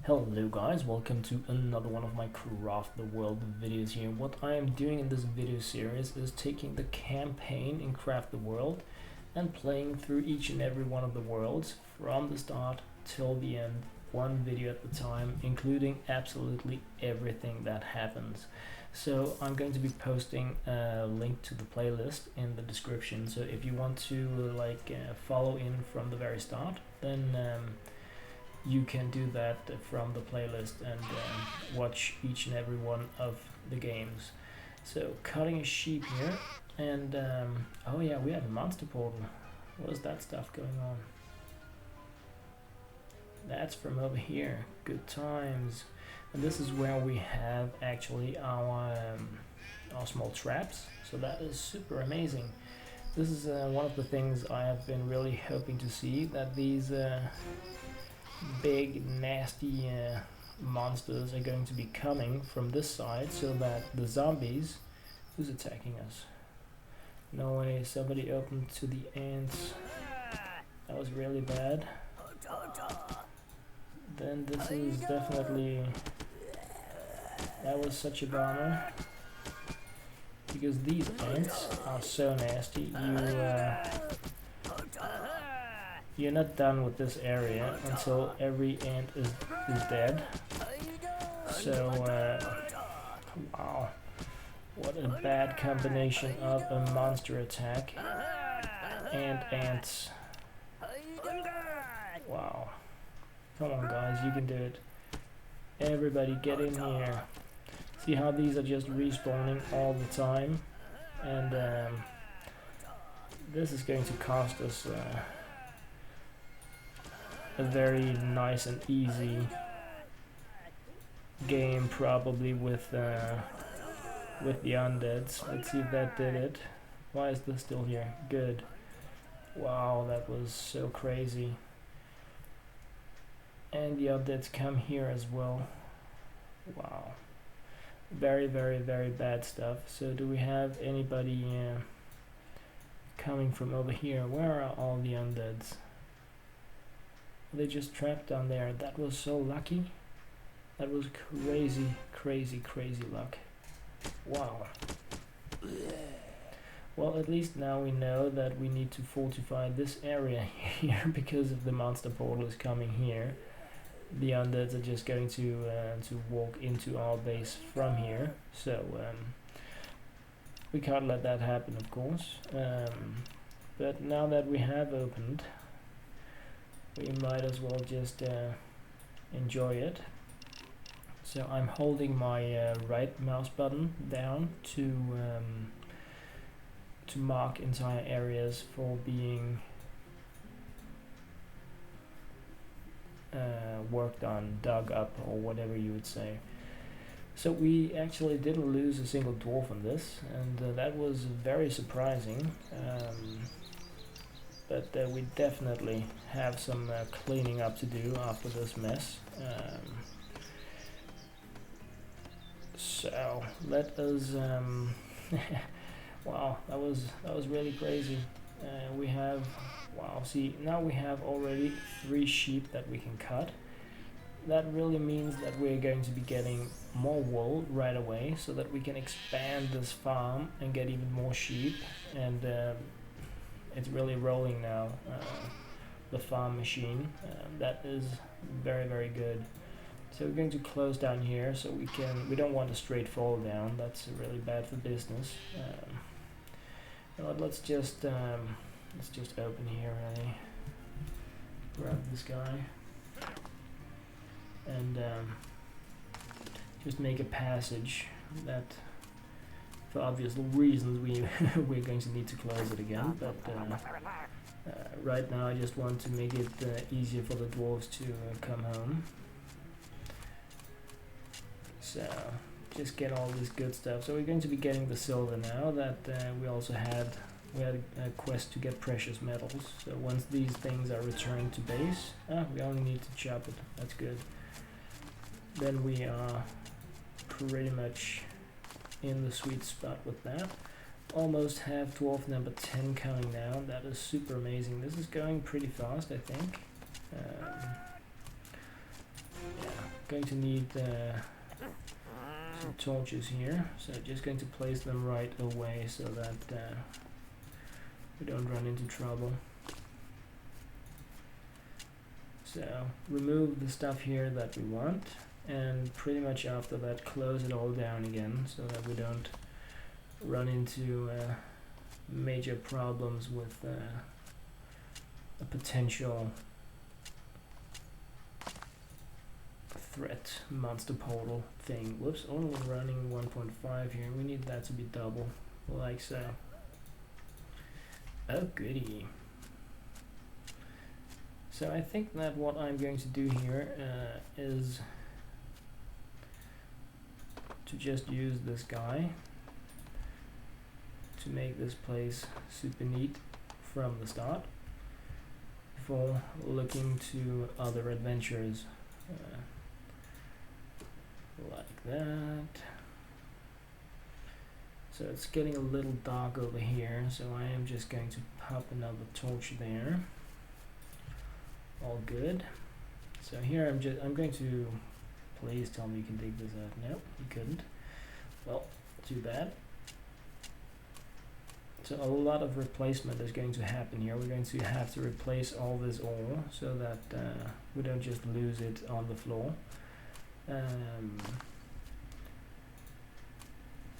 Hello guys, welcome to another one of my Craft the World videos here. What I am doing in this video series is taking the campaign in Craft the World and playing through each and every one of the worlds from the start till the end, one video at a time, including absolutely everything that happens. So I'm going to be posting a link to the playlist in the description, so if you want to follow in from the very start, then you can do that from the playlist and watch each and every one of the games. So cutting a sheep here, and oh yeah, we have a monster portal. What is that stuff going on? That's from over here. Good times. And this is where we have actually our small traps, so that is super amazing. This is one of the things I have been really hoping to see, that these big nasty monsters are going to be coming from this side, so that the zombies... Who's attacking us? No way, somebody opened to the ants. That was really bad. Then this is definitely... That was such a bummer, because these ants are so nasty. You're not done with this area until every ant is dead. So, wow. What a bad combination of a monster attack and ants. Wow. Come on guys, you can do it. Everybody get in here. See how these are just respawning all the time? And this is going to cost us a very nice and easy game, probably with the undeads. Let's see if that did it. Why is this still here? Good. Wow, that was so crazy. And the undeads come here as well. Wow. Very, very, very bad stuff. So do we have anybody coming from over here? Where are all the undeads? They just trapped down there. That was so lucky. That was crazy, crazy, crazy luck. Wow. Well, at least now we know that we need to fortify this area here, because if the monster portal is coming here, the undeads are just going to walk into our base from here. So we can't let that happen, of course. But now that we have opened, we might as well just enjoy it. So I'm holding my right mouse button down to mark entire areas for being worked on, dug up, or whatever you would say. So we actually didn't lose a single dwarf on this, and that was very surprising. But we definitely have some cleaning up to do after this mess. So let us wow, that was really crazy. We have, wow, see, now we have already 3 sheep that we can cut. That really means that we're going to be getting more wool right away, so that we can expand this farm and get even more sheep. And it's really rolling now, the farm machine. That is very, very good. So we're going to close down here, so we don't want a straight fall down. That's really bad for business. Let's just open here, grab this guy, and just make a passage that, for obvious reasons, we're going to need to close it again. But right now I just want to make it easier for the dwarves to come home. So just get all this good stuff. So we're going to be getting the silver now that we had a quest to get precious metals. So once these things are returned to base, we only need to chop it. That's good. Then we are pretty much in the sweet spot with that. Almost have dwarf number 10 coming now. That is super amazing. This is going pretty fast, I think. Yeah, going to need some torches here, so just going to place them right away so that we don't run into trouble. So remove the stuff here that we want, and pretty much after that close it all down again so that we don't run into major problems with a potential threat monster portal thing. Whoops, only running 1.5 here. We need that to be double, like so. Oh goody. So I think that what I'm going to do here is to just use this guy to make this place super neat from the start before looking to other adventures like that. So it's getting a little dark over here, so I am just going to pop another torch there. All good. So here I'm going to, please tell me you can dig this out. No, you couldn't. Well, too bad. So a lot of replacement is going to happen here. We're going to have to replace all this ore so that we don't just lose it on the floor.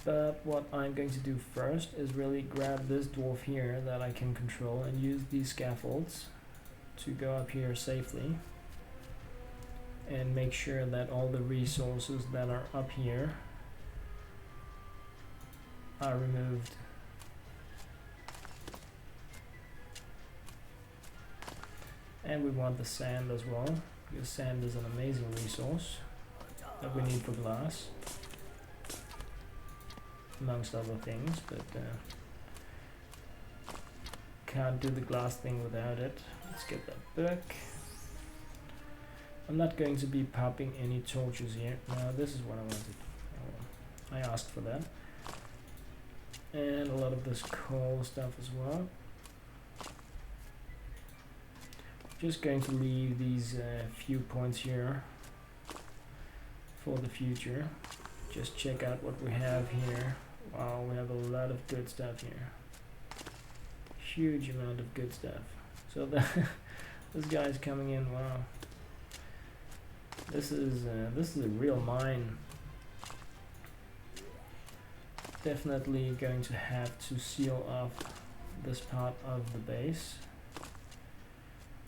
But what I'm going to do first is really grab this dwarf here that I can control and use these scaffolds to go up here safely and make sure that all the resources that are up here are removed. And we want the sand as well, because sand is an amazing resource that we need for glass, amongst other things, but can't do the glass thing without it. Let's get that back. I'm not going to be popping any torches here. No, this is what I wanted. I asked for that. And a lot of this coal stuff as well. Just going to leave these few points here for the future. Just check out what we have here. Wow, we have a lot of good stuff here. Huge amount of good stuff. So this guy's coming in. Wow, this is a real mine. Definitely going to have to seal off this part of the base.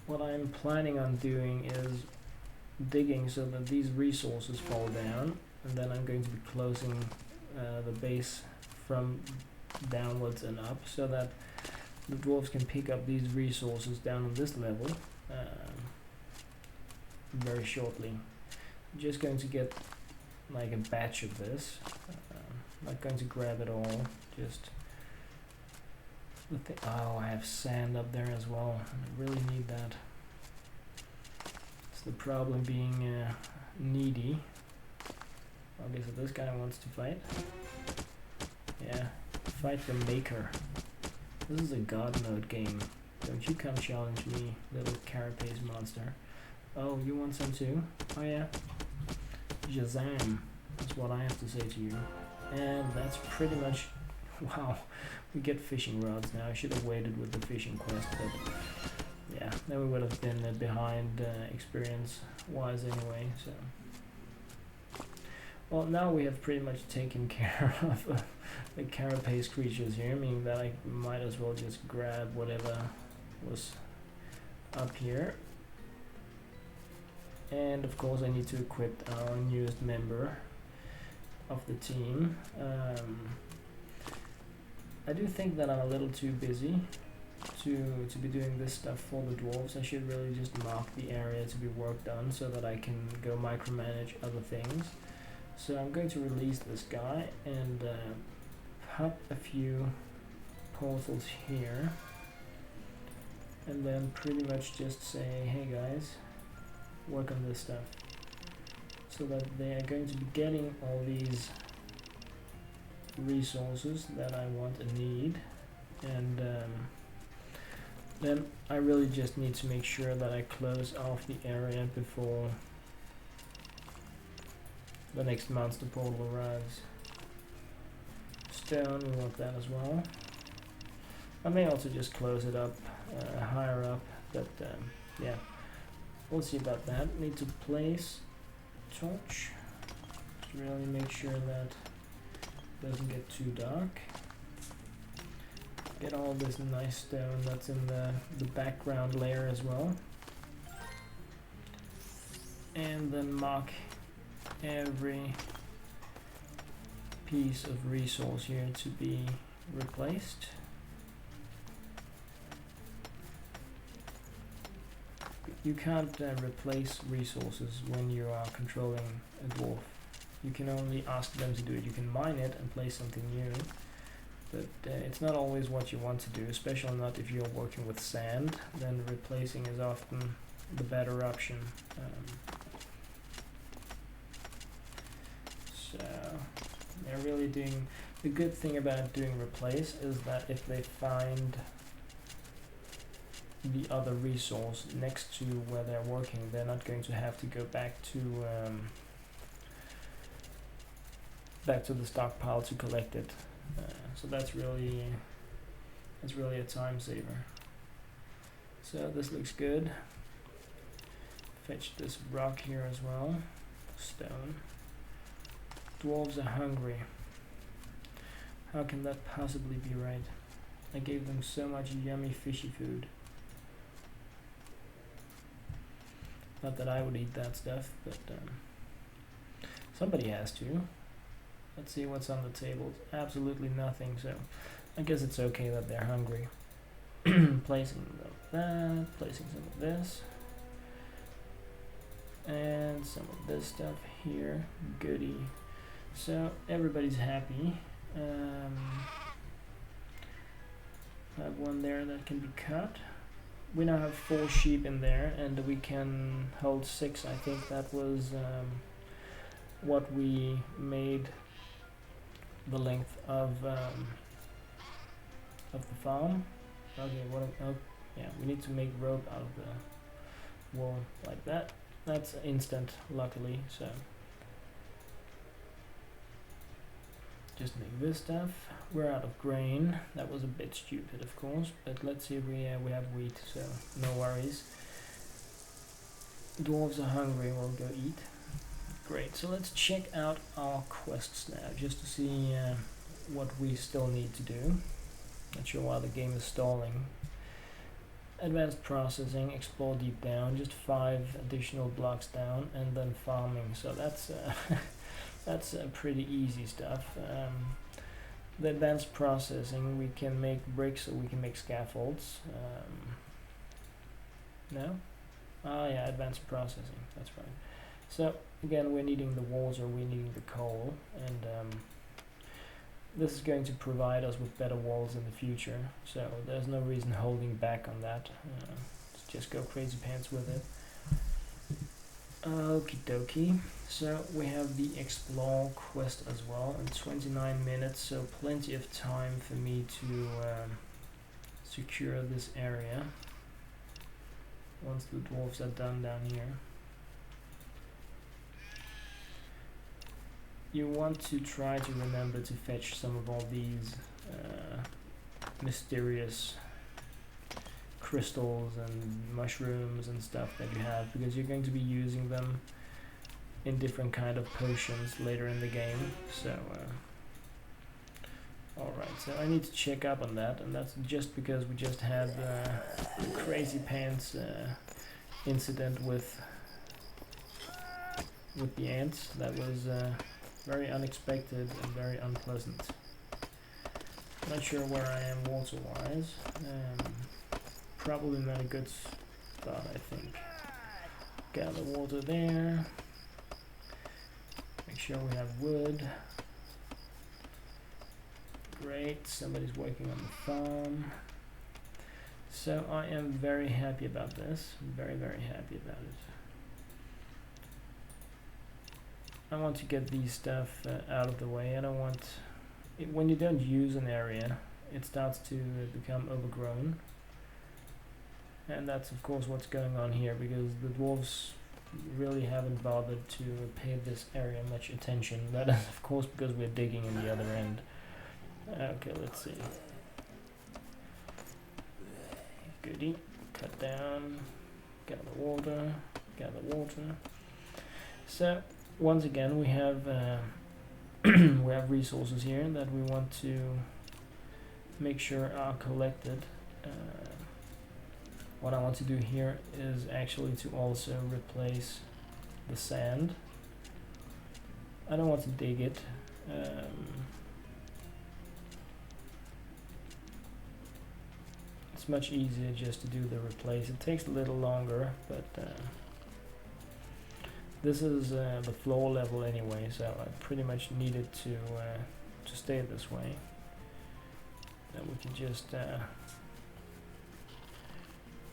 What I'm planning on doing is digging so that these resources fall down, and then I'm going to be closing the base from downwards and up so that the dwarves can pick up these resources down on this level very shortly. I'm just going to get like a batch of this. Not going to grab it all, just oh, I have sand up there as well. I really need that. It's the problem being needy. Okay, so this guy wants to fight. Yeah, fight the maker. This is a god mode game. Don't you come challenge me, little carapace monster. Oh, you want some too? Oh yeah. Shazam. That's what I have to say to you. And that's pretty much, wow, we get fishing rods now. I should have waited with the fishing quest, but yeah, then we would have been behind experience wise anyway. So, well, now we have pretty much taken care of the carapace creatures here, meaning that I might as well just grab whatever was up here. And of course I need to equip our newest member of the team. I do think that I'm a little too busy to be doing this stuff for the dwarves. I should really just mark the area to be worked on so that I can go micromanage other things. So I'm going to release this guy and pop a few portals here, and then pretty much just say, hey guys, work on this stuff, so that they are going to be getting all these resources that I want and need. And then I really just need to make sure that I close off the area before the next monster portal arrives. Stone, we want that as well. I may also just close it up higher up, but yeah, we'll see about that. Need to place torch to really make sure that it doesn't get too dark. Get all this nice stone that's in the background layer as well. And then mark every piece of resource here to be replaced. You can't replace resources when you are controlling a dwarf. You can only ask them to do it. You can mine it and place something new, but it's not always what you want to do, especially not if you're working with sand. Then replacing is often the better option. So they're really doing, the good thing about doing replace is that if they find the other resource next to where they're working, they're not going to have to go back to the stockpile to collect it. So that's really a time saver. So this looks good. Fetch this rock here as well. Stone. Dwarves are hungry. How can that possibly be right? I gave them so much yummy fishy food. Not that I would eat that stuff, but somebody has to. Let's see what's on the table. Absolutely nothing, so I guess it's okay that they're hungry. Placing that, placing some of this, and some of this stuff here. Goody. So everybody's happy. Have one there that can be cut. We now have 4 sheep in there, and we can hold 6. I think that was what we made the length of the farm. Okay, yeah, we need to make rope out of the wool like that. That's instant, luckily. So just make this stuff. We're out of grain. That was a bit stupid, of course, but let's see if we have wheat, so no worries. Dwarves are hungry, we'll go eat. Great, so let's check out our quests now, just to see what we still need to do. Not sure why the game is stalling. Advanced processing, explore deep down, just 5 additional blocks down, and then farming. So that's that's pretty easy stuff. The advanced processing, we can make bricks, or we can make scaffolds. No? Ah, yeah, advanced processing, that's right. So again, we're needing the walls, or we're needing the coal, and this is going to provide us with better walls in the future, so there's no reason holding back on that. Let's just go crazy pants with it. Okie dokie. So we have the explore quest as well in 29 minutes, so plenty of time for me to secure this area once the dwarves are done down here. You want to try to remember to fetch some of all these mysterious crystals and mushrooms and stuff that you have, because you're going to be using them in different kind of potions later in the game. So alright, so I need to check up on that, and that's just because we just had the crazy pants incident with the ants. That was very unexpected and very unpleasant. Not sure where I am water wise. Probably not a good spot, I think. Gather water there. Make sure we have wood. Great, somebody's working on the farm. So I am very happy about this. Very, very happy about it. I want to get these stuff out of the way. I don't want it, when you don't use an area, it starts to become overgrown. And that's of course what's going on here, because the dwarves really haven't bothered to pay this area much attention. That is of course because we're digging in the other end. Okay, let's see. Goody. Cut down. Gather water. Gather water. So once again we have we have resources here that we want to make sure are collected. What I want to do here is actually to also replace the sand. I don't want to dig it. It's much easier just to do the replace. It takes a little longer, but this is the floor level anyway, so I pretty much need it to stay this way. Then we can just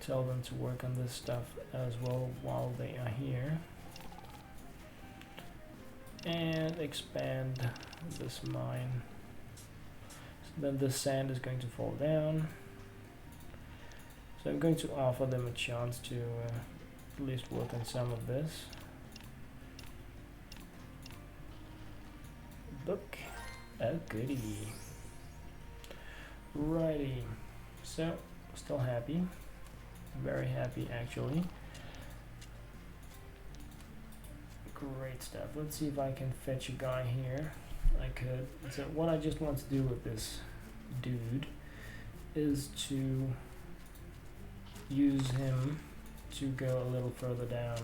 tell them to work on this stuff as well while they are here, and expand this mine. So then the sand is going to fall down. So I'm going to offer them a chance to at least work on some of this. Look, oh goody. Righty, so still happy, very happy actually. Great stuff. Let's see if I can fetch a guy here. I could. So what I just want to do with this dude is to use him to go a little further down.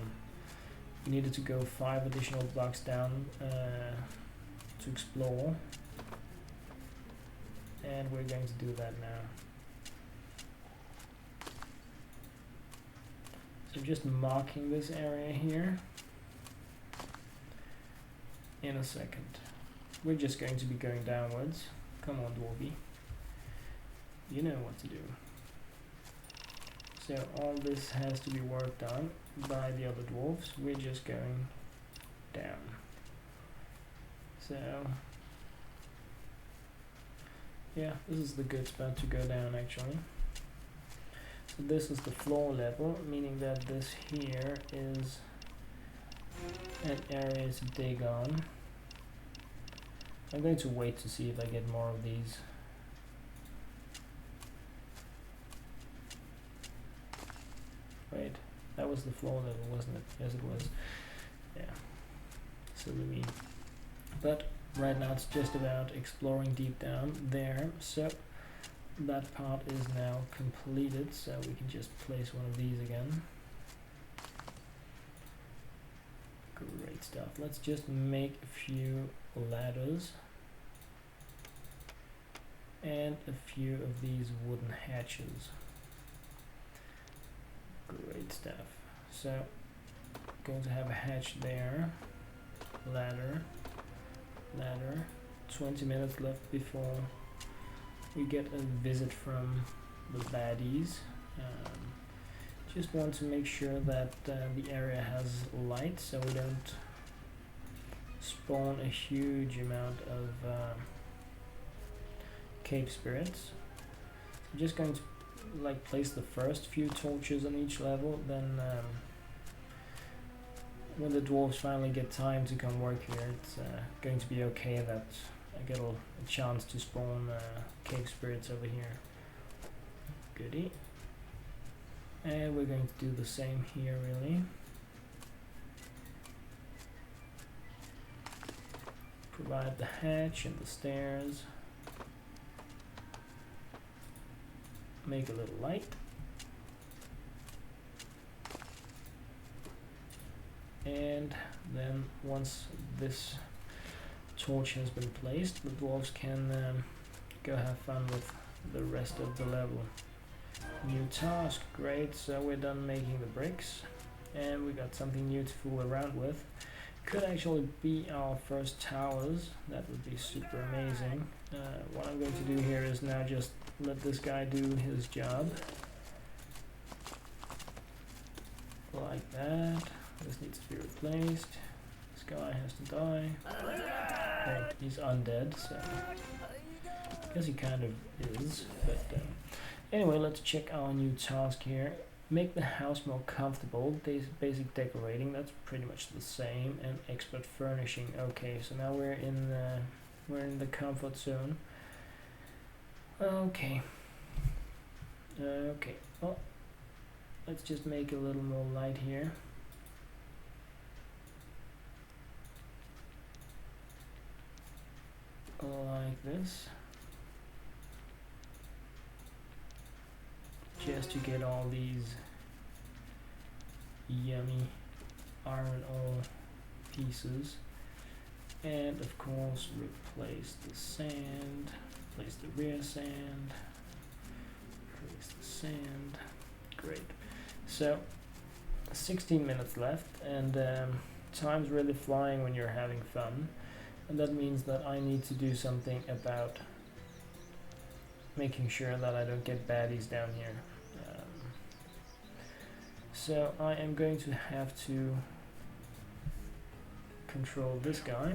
We needed to go 5 additional blocks down to explore, and we're going to do that now. So just marking this area here. In a second, we're just going to be going downwards. Come on, Dwarvy, you know what to do. So all this has to be worked on by the other dwarves. We're just going down. So yeah, this is the good spot to go down actually. So this is the floor level, meaning that this here is an area to dig on. I'm going to wait to see if I get more of these. Wait, that was the floor level, wasn't it? Yes, it was. Yeah, silly me. But right now it's just about exploring deep down there. So that part is now completed, so we can just place one of these again. Great stuff. Let's just make a few ladders and a few of these wooden hatches. Great stuff. So going to have a hatch there, ladder, ladder. 20 minutes left before we get a visit from the baddies. Just want to make sure that the area has light, so we don't spawn a huge amount of cave spirits. I'm just going to like place the first few torches on each level, then when the dwarves finally get time to come work here, it's going to be okay that I get a chance to spawn cave spirits over here. Goody. And we're going to do the same here really. Provide the hatch and the stairs. Make a little light. And then once this torch has been placed, the dwarves can go have fun with the rest of the level. New task, great, so we're done making the bricks and we got something new to fool around with. Could actually be our first towers, that would be super amazing. What I'm going to do here is now just let this guy do his job. Like that. This needs to be replaced. This guy has to die. Okay, he's undead, so I guess he kind of is, but anyway, let's check our new task here. Make the house more comfortable. Basic decorating, that's pretty much the same. And expert furnishing. Okay, so now we're in the comfort zone. Okay. Okay. Well, let's just make a little more light here. Like this. Just to get all these yummy iron ore pieces. And of course replace the sand, replace the rear sand, replace the sand. Great. So 16 minutes left, and time's really flying when you're having fun, and that means that I need to do something about making sure that I don't get baddies down here. So I am going to have to control this guy,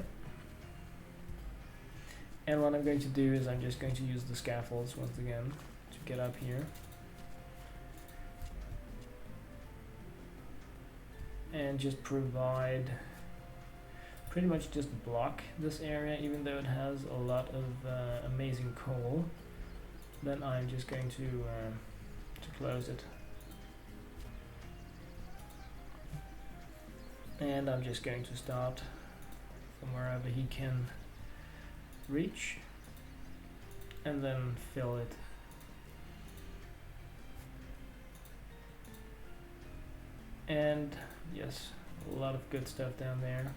and what I'm going to do is I'm just going to use the scaffolds once again to get up here. And just provide, pretty much just block this area, even though it has a lot of amazing coal. Then I'm just going to close it. And I'm just going to start from wherever he can reach, and then fill it. And yes, a lot of good stuff down there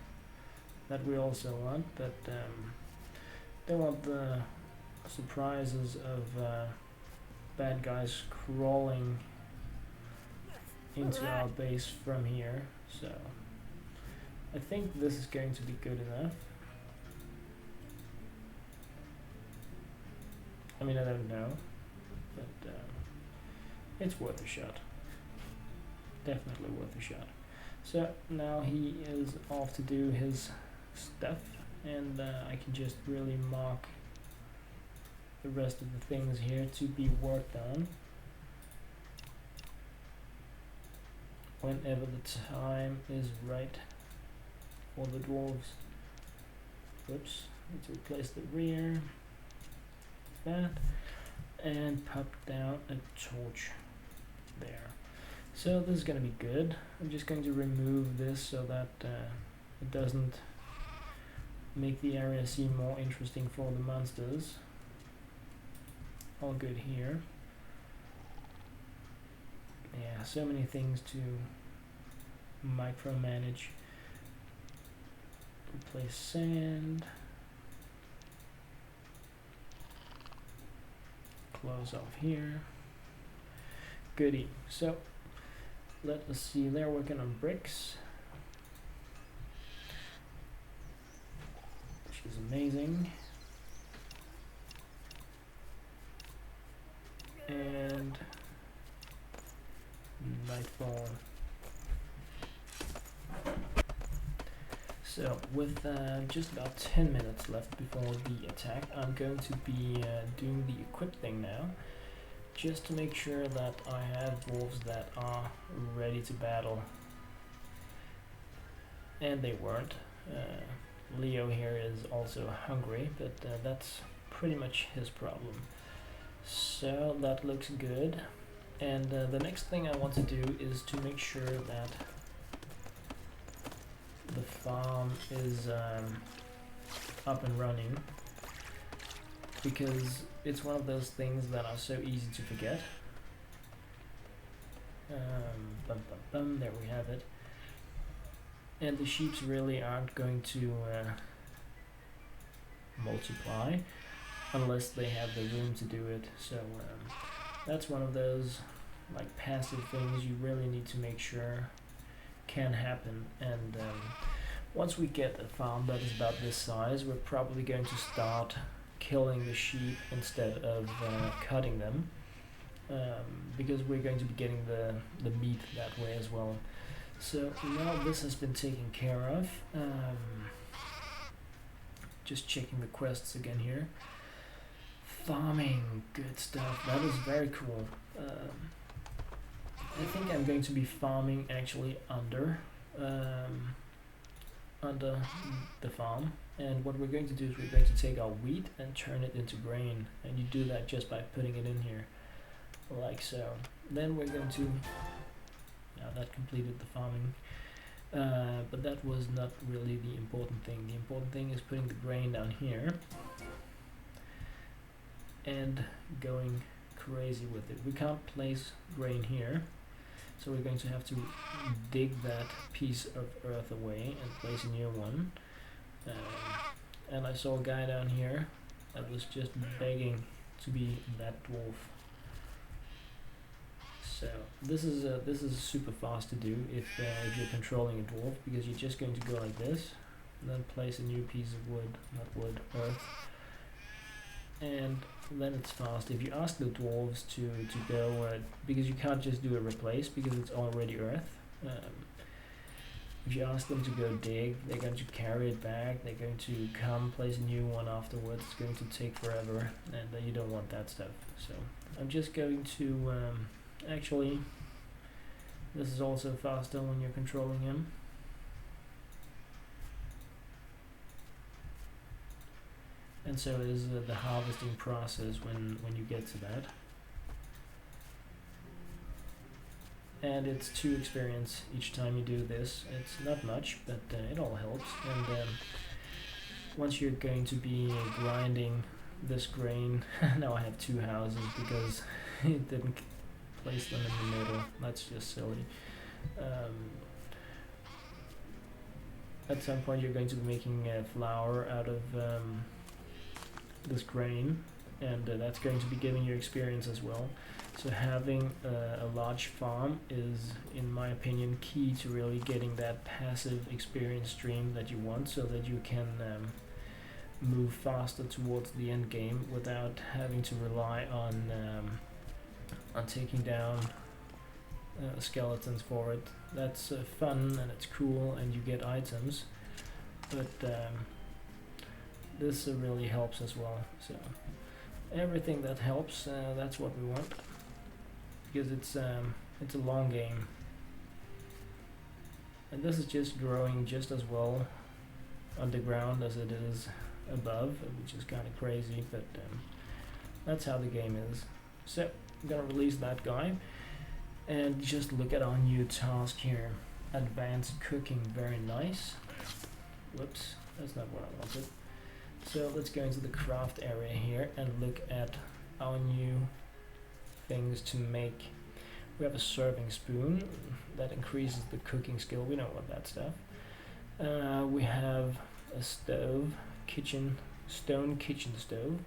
that we also want, but don't want the surprises of bad guys crawling into our base from here. So I think this is going to be good enough. I mean, I don't know, but it's worth a shot. Definitely worth a shot. So now he is off to do his stuff, and I can just really mark the rest of the things here to be worked on whenever the time is right for the dwarves. Whoops, need to replace the rear, that, and pop down a torch there. So this is going to be good. I'm just going to remove this so that it doesn't make the area seem more interesting for the monsters. All good here. Yeah, so many things to micromanage. Replace sand. Close off here. Goody. So let us see, they're working on bricks, which is amazing. And nightfall. So with just about 10 minutes left before the attack, I'm going to be doing the equip thing now, just to make sure that I have wolves that are ready to battle. And they weren't. Leo here is also hungry, but that's pretty much his problem. So that looks good. And the next thing I want to do is to make sure that the farm is up and running, because it's one of those things that are so easy to forget. There we have it. And the sheeps really aren't going to multiply unless they have the room to do it. So that's one of those like passive things you really need to make sure can happen. And once we get a farm that is about this size, we're probably going to start killing the sheep instead of cutting them, because we're going to be getting the meat that way as well. So now this has been taken care of. Just checking the quests again here. Farming, good stuff. That is very cool. I think I'm going to be farming actually under the farm, and what we're going to do is we're going to take our wheat and turn it into grain, and you do that just by putting it in here like so. Then we're going to, now that completed the farming, but that was not really the important thing. The important thing is putting the grain down here and going crazy with it. We can't place grain here, so we're going to have to dig that piece of earth away and place a new one. And I saw a guy down here that was just begging to be that dwarf. So this is super fast to do if you're controlling a dwarf, because you're just going to go like this, and then place a new piece of wood, not wood, earth, and then it's fast. If you ask the dwarves to go, because you can't just do a replace because it's already earth. If you ask them to go dig, they're going to carry it back, they're going to come place a new one afterwards, it's going to take forever, and you don't want that stuff. So I'm just going to, actually, this is also faster when you're controlling him. And so is the harvesting process when you get to that. And it's 2 experience each time you do this. It's not much, but it all helps. And once you're going to be grinding this grain, now I have 2 houses because it didn't place them in the middle. That's just silly. At some point you're going to be making flour out of this grain, and that's going to be giving you experience as well. So having a large farm is, in my opinion, key to really getting that passive experience stream that you want, so that you can move faster towards the end game without having to rely on taking down skeletons for it. That's fun and it's cool and you get items, but this really helps as well. So everything that helps, that's what we want, because it's a long game, and this is just growing just as well underground as it is above, which is kind of crazy, but that's how the game is. So I'm gonna release that guy and just look at our new task here. Advanced cooking, very nice. Whoops, that's not what I wanted. So let's go into the craft area here and look at our new things to make. We have a serving spoon that increases the cooking skill. We don't want that stuff. We have a stove, stone kitchen stove.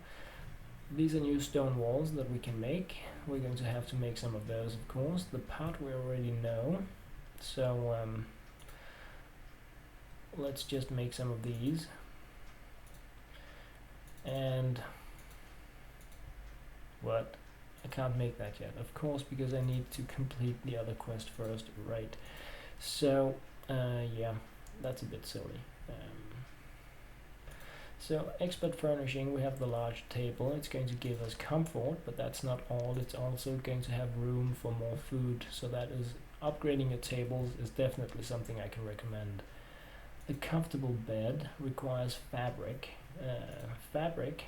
These are new stone walls that we can make. We're going to have to make some of those, of course. The pot we already know, so let's just make some of these. And what? I can't make that yet, of course, because I need to complete the other quest first, right? So yeah, that's a bit silly. So expert furnishing, we have the large table. It's going to give us comfort, but that's not all. It's also going to have room for more food. So that is, upgrading your tables is definitely something I can recommend. A comfortable bed requires fabric. Fabric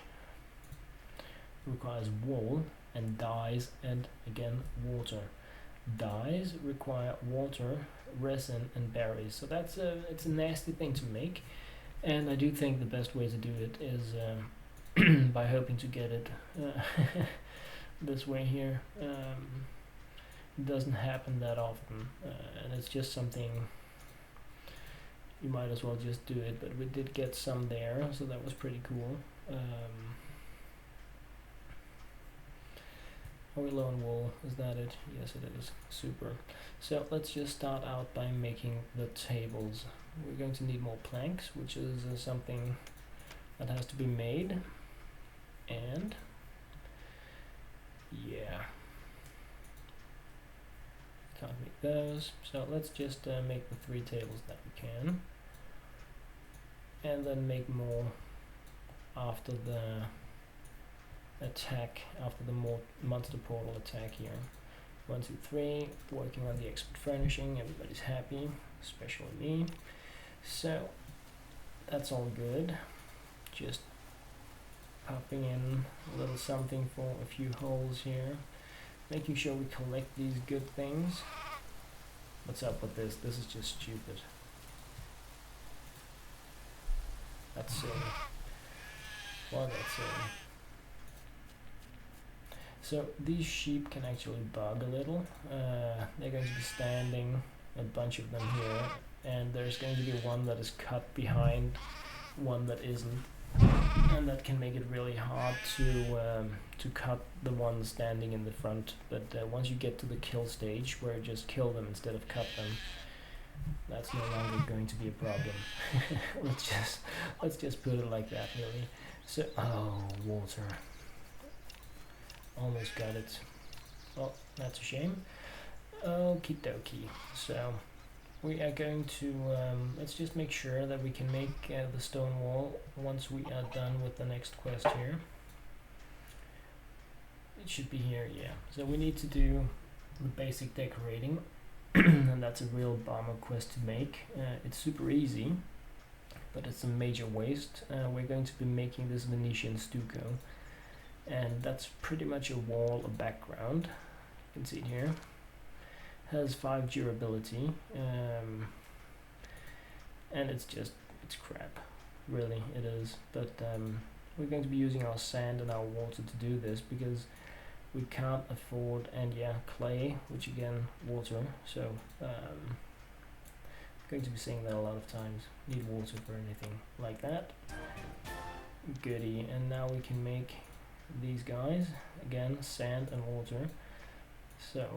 requires wool and dyes, and again water. Dyes require water, resin, and berries. So that's it's a nasty thing to make. And I do think the best way to do it is by hoping to get it this way here. It doesn't happen that often, and it's just something you might as well just do it, but we did get some there, so that was pretty cool. Are we low on wool? Is that it? Yes, it is. Super. So let's just start out by making the tables. We're going to need more planks, which is something that has to be made. And yeah, can't make those. So let's just make the 3 tables that we can, and then make more after the attack, after the monster portal attack here. 1, 2, 3, working on the expert furnishing, everybody's happy, especially me. So that's all good. Just popping in a little something for a few holes here, making sure we collect these good things. What's up with this? This is just stupid. That's silly. Well, that's silly. So these sheep can actually bug a little. They're going to be standing, a bunch of them here, and there's going to be one that is cut behind one that isn't, and that can make it really hard to cut the one standing in the front. But once you get to the kill stage, where just kill them instead of cut them, that's no longer going to be a problem. let's just put it like that, really. So, oh, water. Almost got it. Well, that's a shame. Okie dokie. So we are going to let's just make sure that we can make the stone wall once we are done with the next quest here. It should be here, yeah. So we need to do the basic decorating, and that's a real bomber quest to make. It's super easy, but it's a major waste. We're going to be making this Venetian stucco, and that's pretty much a wall, a background. You can see it here. Has 5 durability, and it's crap, really, it is. But we're going to be using our sand and our water to do this, because we can't afford, and yeah, clay, which again, water. So I'm going to be saying that a lot of times. Need water for anything like that. Goody. And now we can make these guys, again, sand and water. So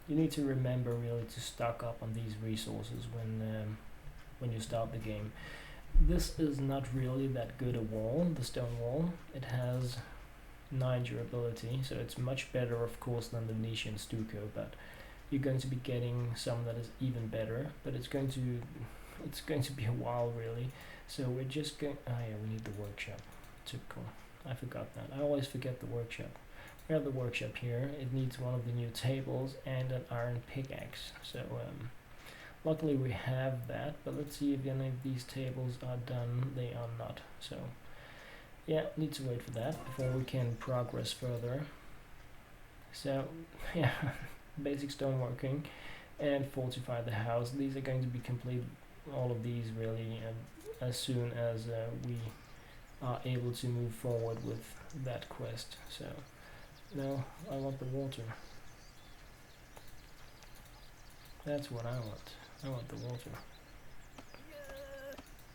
you need to remember really to stock up on these resources when you start the game. This is not really that good a wall, the stone wall. It has 9 durability, so it's much better, of course, than the Venetian stucco, but you're going to be getting some that is even better, but it's going to be a while, really. So we're just going, oh yeah, we need the workshop. Typical. I forgot that. I always forget the workshop. We have the workshop here. It needs one of the new tables and an iron pickaxe. So luckily we have that, but let's see if any of these tables are done. They are not. So yeah, need to wait for that before we can progress further. So yeah, basic stoneworking and fortify the house. These are going to be complete, all of these really, as soon as we are able to move forward with that quest. So no, I want the water. That's what I want. I want the water.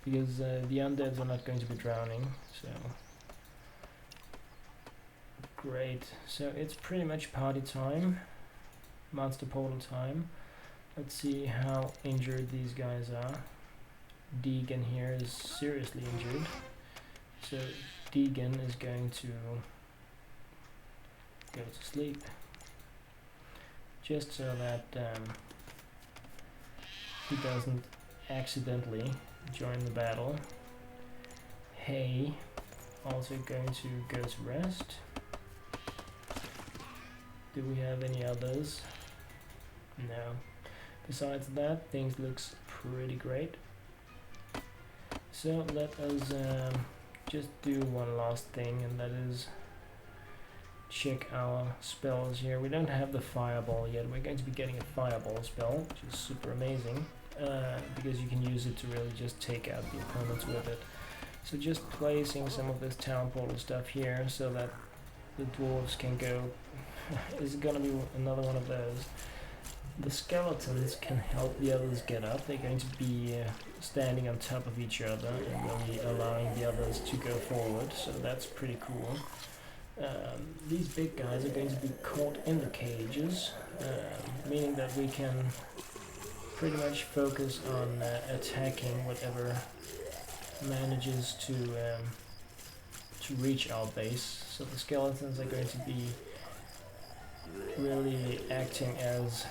Because the undeads are not going to be drowning, so great. So it's pretty much party time, monster portal time. Let's see how injured these guys are. Deegan here is seriously injured, so Deegan is going to go to sleep, just so that he doesn't accidentally join the battle. Hay also going to go to rest. Do we have any others? No. Besides that, things looks pretty great. So let us just do one last thing, and that is check our spells here. We don't have the fireball yet. We're going to be getting a fireball spell, which is super amazing, because you can use it to really just take out the opponents with it. So just placing some of this town portal stuff here so that the dwarves can go. Is gonna be another one of those. The skeletons can help the others get up. They're going to be standing on top of each other and really allowing the others to go forward, so that's pretty cool. These big guys are going to be caught in the cages, meaning that we can pretty much focus on attacking whatever manages to reach our base. So the skeletons are going to be really acting as,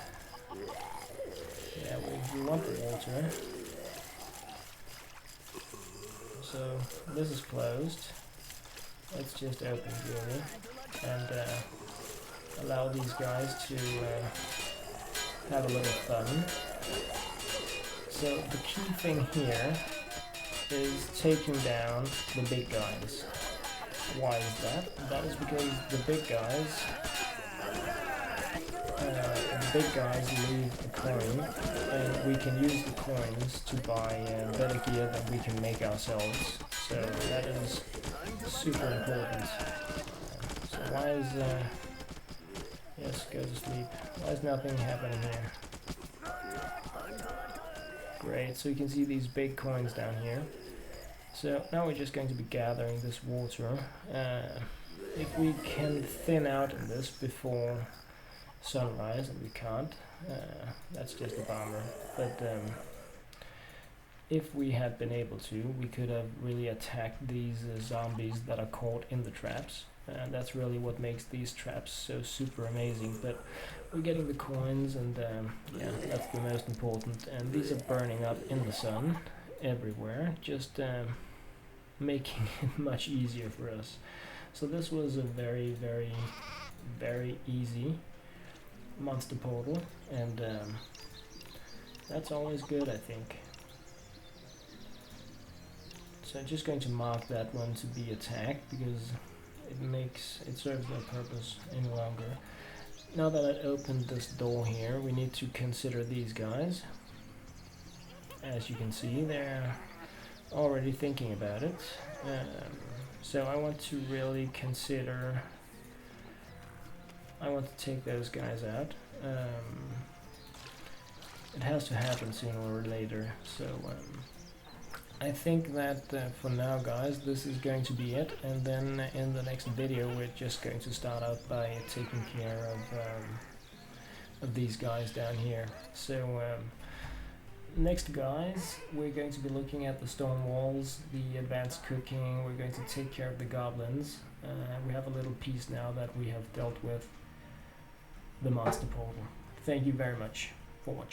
yeah, we want the water. So this is closed. Let's just open really, and allow these guys to have a little fun. So the key thing here is taking down the big guys. Why is that? That is because the big guys leave a coin, and we can use the coins to buy better gear than we can make ourselves. So that is super important. So why is yes, go to sleep. Why is nothing happening here? Great, so you can see these big coins down here. So now we're just going to be gathering this water. If we can thin out in this before sunrise, and we can't, that's just a bummer. But if we had been able to, we could have really attacked these zombies that are caught in the traps. And that's really what makes these traps so super amazing. But we're getting the coins, and yeah, that's the most important. And these are burning up in the sun everywhere, just making it much easier for us. So this was a very, very, very easy monster portal, and that's always good, I think. So I'm just going to mark that one to be attacked, because it serves no purpose any longer. Now that I opened this door here, we need to consider these guys. As you can see, they're already thinking about it. So I want to really consider, I want to take those guys out. It has to happen sooner or later, so I think that for now, guys, this is going to be it, and then in the next video we're just going to start out by taking care of these guys down here. So next, guys, we're going to be looking at the stone walls, the advanced cooking. We're going to take care of the goblins. We have a little piece now that we have dealt with the master portal. Thank you very much for watching.